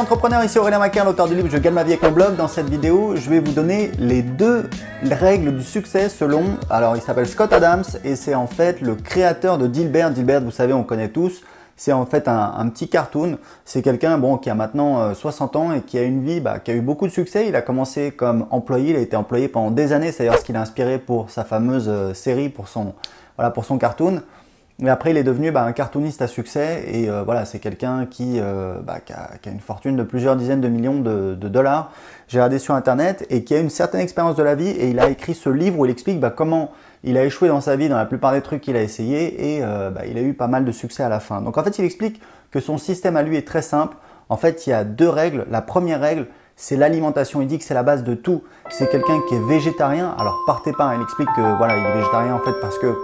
entrepreneurs, ici Aurélien Maquin, l'auteur du livre Je gagne ma vie avec mon blog. Dans cette vidéo, je vais vous donner les 2 règles du succès selon, alors il s'appelle Scott Adams et c'est en fait le créateur de Dilbert. Dilbert, vous savez, on connaît tous. C'est en fait un petit cartoon. C'est quelqu'un qui a maintenant 60 ans et qui a une vie qui a eu beaucoup de succès. Il a commencé comme employé, il a été employé pendant des années. C'est d'ailleurs ce qui l'a inspiré pour sa fameuse série, pour son cartoon. Et après, il est devenu un cartooniste à succès et c'est quelqu'un qui a une fortune de plusieurs dizaines de millions de dollars. J'ai regardé sur internet et qui a une certaine expérience de la vie et il a écrit ce livre où il explique comment il a échoué dans sa vie dans la plupart des trucs qu'il a essayé et il a eu pas mal de succès à la fin. Donc en fait, il explique que son système à lui est très simple. En fait, il y a 2 règles. La première règle, c'est l'alimentation. Il dit que c'est la base de tout. C'est quelqu'un qui est végétarien. Alors partez pas, il explique que il est végétarien en fait parce que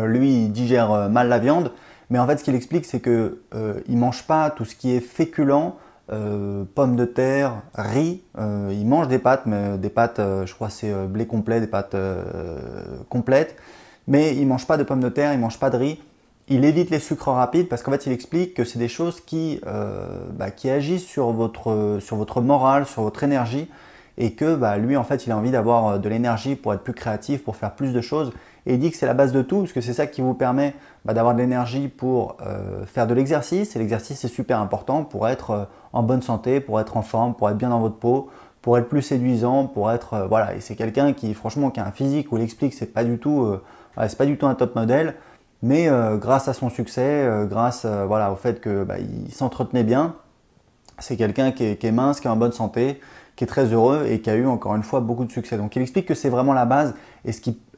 lui, il digère mal la viande, mais en fait, ce qu'il explique, c'est que il mange pas tout ce qui est féculent, pommes de terre, riz. Il mange des pâtes, mais des pâtes, je crois, c'est blé complet, des pâtes complètes, mais il mange pas de pommes de terre, il mange pas de riz. Il évite les sucres rapides parce qu'en fait, il explique que c'est des choses qui agissent sur votre morale, sur votre énergie. Et que lui, en fait, il a envie d'avoir de l'énergie pour être plus créatif, pour faire plus de choses. Et il dit que c'est la base de tout, parce que c'est ça qui vous permet d'avoir de l'énergie pour faire de l'exercice. Et l'exercice, c'est super important pour être en bonne santé, pour être en forme, pour être bien dans votre peau, pour être plus séduisant, pour être… Et c'est quelqu'un qui, franchement, qui a un physique où il explique que c'est pas du tout un top modèle. Mais grâce à son succès, grâce au fait qu'il s'entretenait bien, c'est quelqu'un qui est mince, qui est en bonne santé, qui est très heureux et qui a eu encore une fois beaucoup de succès. Donc il explique que c'est vraiment la base et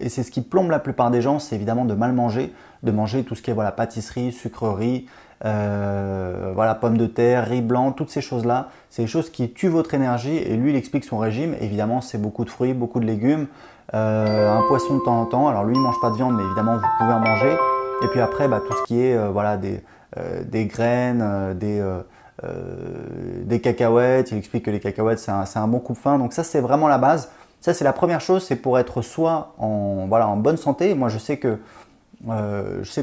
c'est ce qui plombe la plupart des gens, c'est évidemment de mal manger, de manger tout ce qui est pâtisserie, sucrerie, pommes de terre, riz blanc, toutes ces choses-là. C'est des choses qui tuent votre énergie et lui il explique son régime. Évidemment c'est beaucoup de fruits, beaucoup de légumes, un poisson de temps en temps. Alors lui il ne mange pas de viande mais évidemment vous pouvez en manger. Et puis après tout ce qui est des graines, des cacahuètes. Il explique que les cacahuètes c'est un bon coupe-faim, donc ça c'est vraiment la base. Ça c'est la première chose, c'est pour être soit en bonne santé. Moi je sais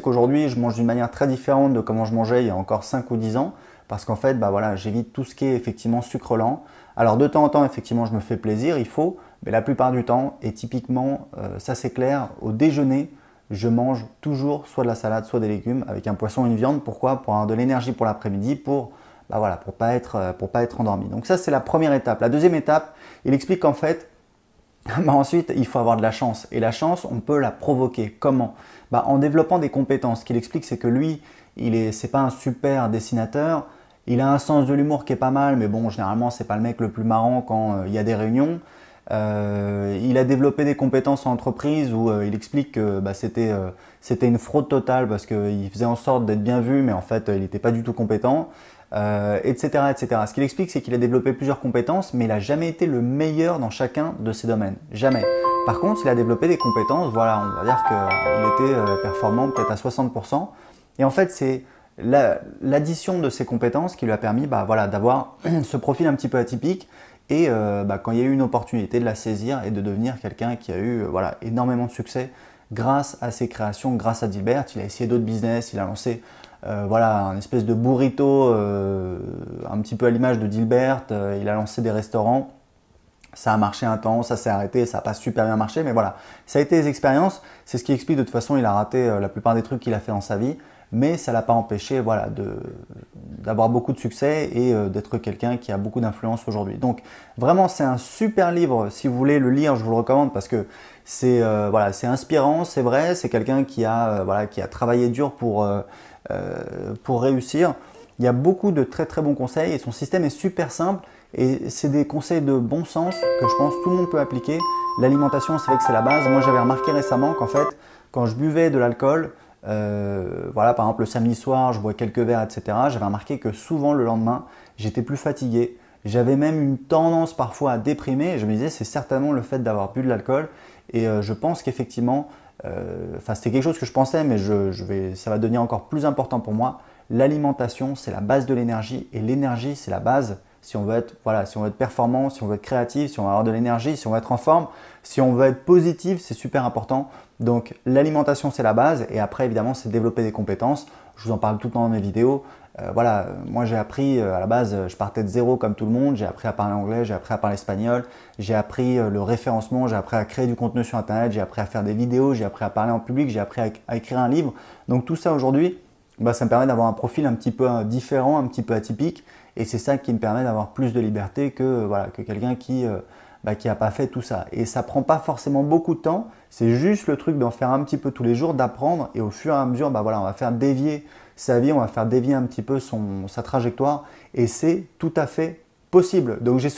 qu'aujourd'hui je mange d'une manière très différente de comment je mangeais il y a encore 5 ou 10 ans parce qu'en fait j'évite tout ce qui est effectivement sucre lent. Alors de temps en temps effectivement je me fais plaisir, il faut, mais la plupart du temps et typiquement ça c'est clair, au déjeuner je mange toujours soit de la salade soit des légumes avec un poisson et une viande. Pourquoi? Pour avoir de l'énergie pour l'après-midi, pour pas être endormi. Donc ça c'est la première étape. La deuxième étape, il explique qu'en fait, ensuite il faut avoir de la chance. Et la chance, on peut la provoquer. Comment? En développant des compétences. Ce qu'il explique, c'est que lui, c'est pas un super dessinateur. Il a un sens de l'humour qui est pas mal, mais bon, généralement c'est pas le mec le plus marrant quand il y a des réunions. Il a développé des compétences en entreprise où il explique que c'était une fraude totale parce qu'il faisait en sorte d'être bien vu, mais en fait il n'était pas du tout compétent. Etc., etc. Ce qu'il explique, c'est qu'il a développé plusieurs compétences, mais il n'a jamais été le meilleur dans chacun de ces domaines. Jamais. Par contre, il a développé des compétences, on va dire qu'il était performant peut-être à 60%. Et en fait, c'est l'addition de ces compétences qui lui a permis d'avoir ce profil un petit peu atypique et quand il y a eu une opportunité de la saisir et de devenir quelqu'un qui a eu énormément de succès grâce à ses créations, grâce à Dilbert. Il a essayé d'autres business, il a lancé un espèce de burrito un petit peu à l'image de Dilbert. Il a lancé des restaurants, ça a marché un temps, ça s'est arrêté, ça n'a pas super bien marché, mais ça a été des expériences. C'est ce qui explique de toute façon, il a raté la plupart des trucs qu'il a fait dans sa vie, mais ça ne l'a pas empêché d'avoir beaucoup de succès et d'être quelqu'un qui a beaucoup d'influence aujourd'hui. Donc vraiment c'est un super livre, si vous voulez le lire, je vous le recommande parce que c'est inspirant, c'est vrai, c'est quelqu'un qui a travaillé dur pour réussir. Il y a beaucoup de très très bons conseils et son système est super simple et c'est des conseils de bon sens que je pense tout le monde peut appliquer. L'alimentation, c'est vrai que c'est la base. Moi j'avais remarqué récemment qu'en fait quand je buvais de l'alcool, par exemple le samedi soir je bois quelques verres, etc. J'avais remarqué que souvent le lendemain j'étais plus fatigué. J'avais même une tendance parfois à déprimer et je me disais c'est certainement le fait d'avoir bu de l'alcool et je pense qu'effectivement c'était quelque chose que je pensais, mais ça va devenir encore plus important pour moi. L'alimentation, c'est la base de l'énergie et l'énergie, c'est la base si on veut être, si on veut être performant, si on veut être créatif, si on veut avoir de l'énergie, si on veut être en forme, si on veut être positif, c'est super important. Donc l'alimentation, c'est la base et après, évidemment, c'est développer des compétences. je vous en parle tout le temps dans mes vidéos. Voilà, moi j'ai appris à la base, je partais de zéro comme tout le monde, j'ai appris à parler anglais, j'ai appris à parler espagnol, j'ai appris le référencement, j'ai appris à créer du contenu sur internet, j'ai appris à faire des vidéos, j'ai appris à parler en public, j'ai appris à écrire un livre. Donc tout ça aujourd'hui, bah, ça me permet d'avoir un profil un petit peu différent, un petit peu atypique, et c'est ça qui me permet d'avoir plus de liberté que, voilà, que quelqu'un qui n'a pas fait tout ça. Et ça prend pas forcément beaucoup de temps, c'est juste le truc d'en faire un petit peu tous les jours, d'apprendre, et au fur et à mesure, bah, voilà, on va faire dévier sa vie, on va faire dévier un petit peu sa trajectoire, et c'est tout à fait possible. Donc j'ai